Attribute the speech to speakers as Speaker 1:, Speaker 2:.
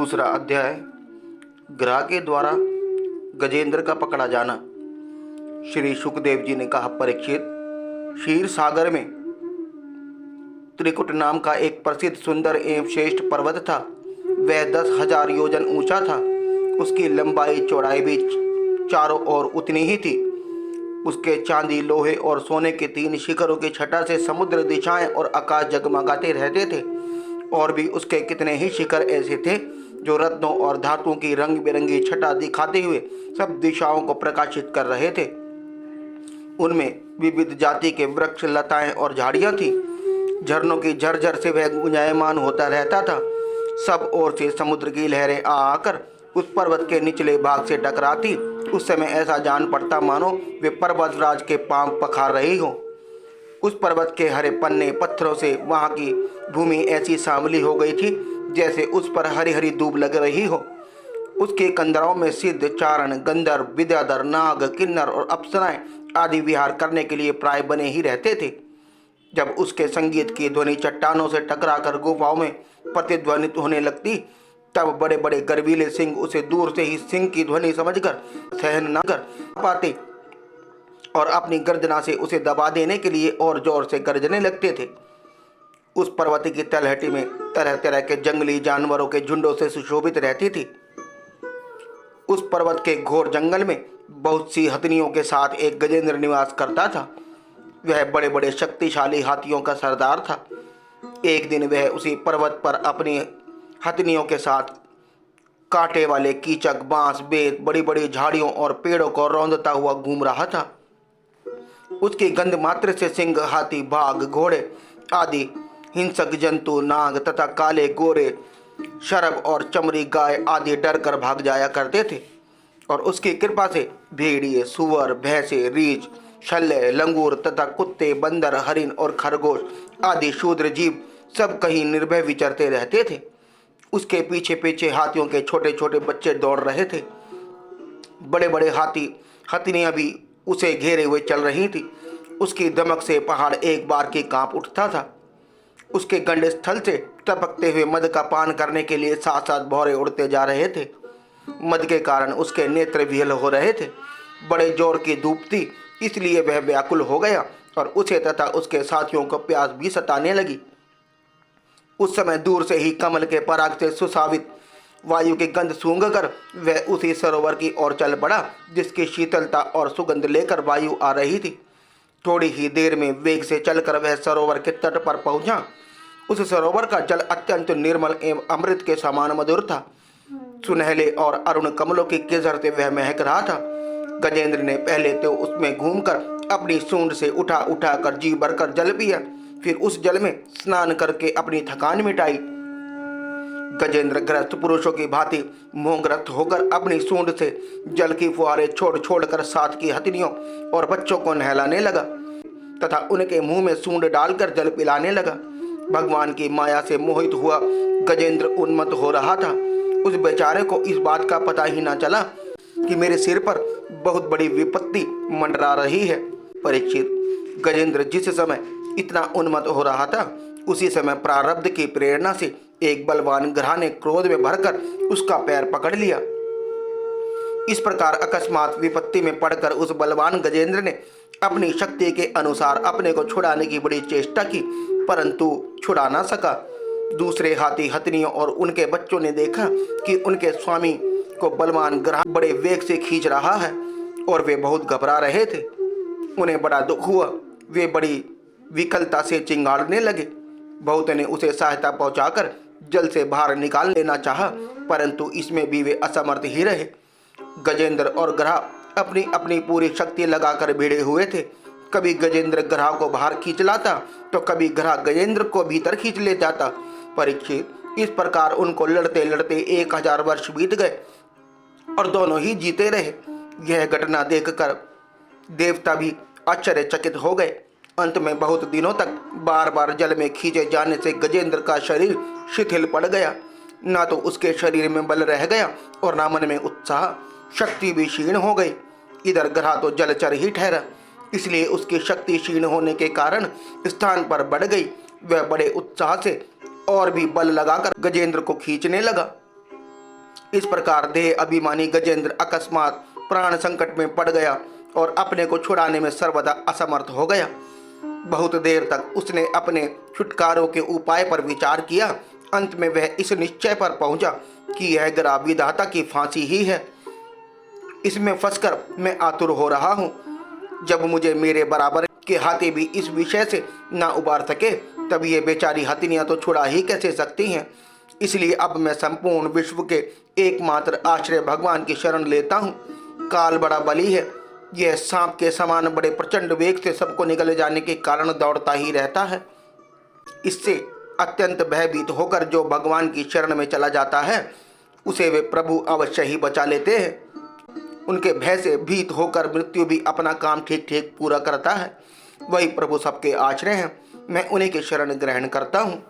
Speaker 1: दूसरा अध्याय, ग्रह के द्वारा गजेंद्र का पकड़ा जाना। श्री सुखदेव जी ने कहा, परीक्षित, क्षीर सागर में त्रिकुट नाम का एक प्रसिद्ध सुंदर एवं श्रेष्ठ पर्वत था। वह 10,000 योजन ऊंचा था। उसकी लंबाई चौड़ाई भी चारों ओर उतनी ही थी। उसके चांदी, लोहे और सोने के 3 शिखरों की छटा से समुद्र, दिशाएं और आकाश जगमगाते रहते थे। और भी उसके कितने ही शिखर ऐसे थे जो रत्नों और धातुओं की रंग बिरंगी छटा दिखाते हुए सब दिशाओं को प्रकाशित कर रहे थे। उनमें विविध जाति के वृक्ष, लताएं और झाड़ियां थी। झरनों की झरझर से वह गुंजायमान होता रहता था। सब ओर से समुद्र की लहरें आ आकर उस पर्वत के निचले भाग से टकराती। उस समय ऐसा जान पड़ता मानो वे पर्वतराज के पांव पखार रही हो। उस पर्वत के हरे पन्ने पत्थरों से वहां की भूमि ऐसी सांवली हो गई थी जैसे उस पर हरी हरी दूब लग रही हो। उसके कंदरों में सिद्ध, चारण, गंधर्व, विद्याधर, नाग, किन्नर और अप्सराएं आदि विहार करने के लिए प्राय बने ही रहते थे। जब उसके संगीत की ध्वनि चट्टानों से टकराकर गुफाओं में प्रतिध्वनित होने लगती, तब बड़े बड़े गर्वीले सिंह उसे दूर से ही सिंह की ध्वनि समझकर सहन न कर पाते और अपनी गर्जना से उसे दबा देने के लिए और जोर से गर्जने लगते थे। उस पर्वत की तलहटी में तरह तरह के जंगली जानवरों के झुंडों से सुशोभित रहती थी। उस पर्वत के घोर जंगल में बहुत सी हथनियों के साथ एक गजेंद्र निवास करता था। वह बड़े बड़े शक्तिशाली हाथियों का सरदार था। एक दिन वह उसी पर्वत पर अपनी हथनियों के साथ कांटे वाले कीचक, बांस, बेत, बड़ी बड़ी झाड़ियों और पेड़ों को रौंदता हुआ घूम रहा था। उसकी गंध मात्र से सिंह, हाथी, बाघ, घोड़े आदि हिंसक जंतु, नाग तथा काले गोरे शरभ और चमड़ी गाय आदि डर कर भाग जाया करते थे। और उसकी कृपा से भेड़िए, सुअर, भैंसे, रीछ, शल्य, लंगूर तथा कुत्ते, बंदर, हरिण और खरगोश आदि शूद्र जीव सब कहीं निर्भय विचरते रहते थे। उसके पीछे पीछे हाथियों के छोटे छोटे बच्चे दौड़ रहे थे। बड़े बड़े हथनियां भी उसे घेरे हुए चल रही थी। उसकी धमक से पहाड़ एक बार की कांप उठता था। उसके गंड स्थल से टपकते हुए मद का पान करने के लिए 7-7 भौरे उड़ते जा रहे थे। मद के कारण उसके नेत्र विहल हो रहे थे। बड़े जोर की धूप थी, इसलिए वह व्याकुल हो गया और उसे तथा उसके साथियों को प्यास भी सताने लगी। उस समय दूर से ही कमल के पराग से सुसावित वायु की गंध सूंघकर वह उसी सरोवर की ओर चल पड़ा जिसकी शीतलता और सुगंध लेकर वायु आ रही थी। थोड़ी ही देर में वेग से चलकर वह सरोवर के तट पर पहुंचा। उस सरोवर का जल अत्यंत निर्मल एवं अमृत के समान मधुर था। सुनहले और अरुण कमलों की केसर से वह महक रहा था। गजेंद्र ने पहले तो उसमें घूमकर अपनी सूंड से उठा उठा कर जी भरकर जल पिया। फिर उस जल में स्नान करके अपनी थकान मिटाई। गजेंद्र गृहस्थ पुरुषों की भांति मोहग्रस्त होकर अपनी सूंड से जल की फुहारे छोड़ छोड़कर साथ की हथनियों और बच्चों को नहलाने लगा तथा उनके मुंह में सूंड डालकर जल पिलाने लगा। भगवान की माया से मोहित हुआ गजेंद्र उन्मत्त हो रहा था। उस बेचारे को इस बात का पता ही ना चला कि मेरे सिर पर बहुत बड़ी विपत्ति मंडरा रही है। परीक्षित, गजेंद्र जिस समय इतना उन्मत्त हो रहा था, उसी समय प्रारब्ध की प्रेरणा से एक बलवान ग्रह ने क्रोध में भरकर उसका पैर पकड़ लिया। इस प्रकार अकस्मात विपत्ति में पड़कर उस बलवान गजेंद्र ने अपनी शक्ति के अनुसार अपने को छुड़ाने की बड़ी चेष्टा की, परंतु छुड़ा ना सका। दूसरे हाथी, हथनियों और उनके बच्चों ने देखा कि उनके स्वामी को बलवान ग्रह बड़े वेग से खींच रहा है और वे बहुत घबरा रहे थे। उन्हें बड़ा दुख हुआ। वे बड़ी विकलता से चिंगाड़ने लगे। बहुत ने उसे सहायता पहुंचाकर जल से बाहर निकाल लेना चाहा, परंतु इसमें भी वे असमर्थ ही रहे। गजेंद्र और ग्रह अपनी अपनी पूरी शक्ति लगाकर भिड़े हुए थे। कभी गजेंद्र ग्रह को बाहर खींच लाता तो कभी ग्रह गजेंद्र को भीतर खींच ले जाता। परीक्षित, इस प्रकार उनको लड़ते लड़ते 1000 वर्ष बीत गए और दोनों ही जीते रहे। यह घटना देखकर देवता भी आश्चर्यचकित हो गए। अंत में बहुत दिनों तक बार बार जल में खींचे जाने से गजेंद्र का शरीर शिथिल पड़ गया। ना तो उसके शरीर में बल रह गया और ना मन में उत्साह, शक्ति भी क्षीण हो गई। इधर ग्रह तो जलचर ही ठहरा, इसलिए उसकी शक्ति क्षीण होने के कारण स्थान पर बढ़ गई। वह बड़े उत्साह से और भी बल लगाकर गजेंद्र को खींचने लगा। इस प्रकार देह अभिमानी गजेंद्र अकस्मात प्राण संकट में पड़ गया और अपने को छुड़ाने में सर्वदा असमर्थ हो गया। बहुत देर तक उसने अपने छुटकारों के उपाय पर विचार किया। अंत में वह इस निश्चय पर पहुंचा कि यह ग्रह विधाता की फांसी ही है। इसमें फंसकर मैं आतुर हो रहा हूं। जब मुझे मेरे बराबर के हाथी भी इस विषय से ना उबार सके, तब ये बेचारी हथिनियां तो छुड़ा ही कैसे सकती हैं। इसलिए अब मैं संपूर्ण विश्व के एकमात्र आश्रय भगवान की शरण लेता हूँ। काल बड़ा बली है। यह सांप के समान बड़े प्रचंड वेग से सबको निगल जाने के कारण दौड़ता ही रहता है। इससे अत्यंत भयभीत होकर जो भगवान की शरण में चला जाता है, उसे वे प्रभु अवश्य ही बचा लेते हैं। उनके भय से भीत होकर मृत्यु भी अपना काम ठीक ठीक पूरा करता है। वही प्रभु सबके आश्रय हैं। मैं उन्हीं की शरण ग्रहण करता हूँ।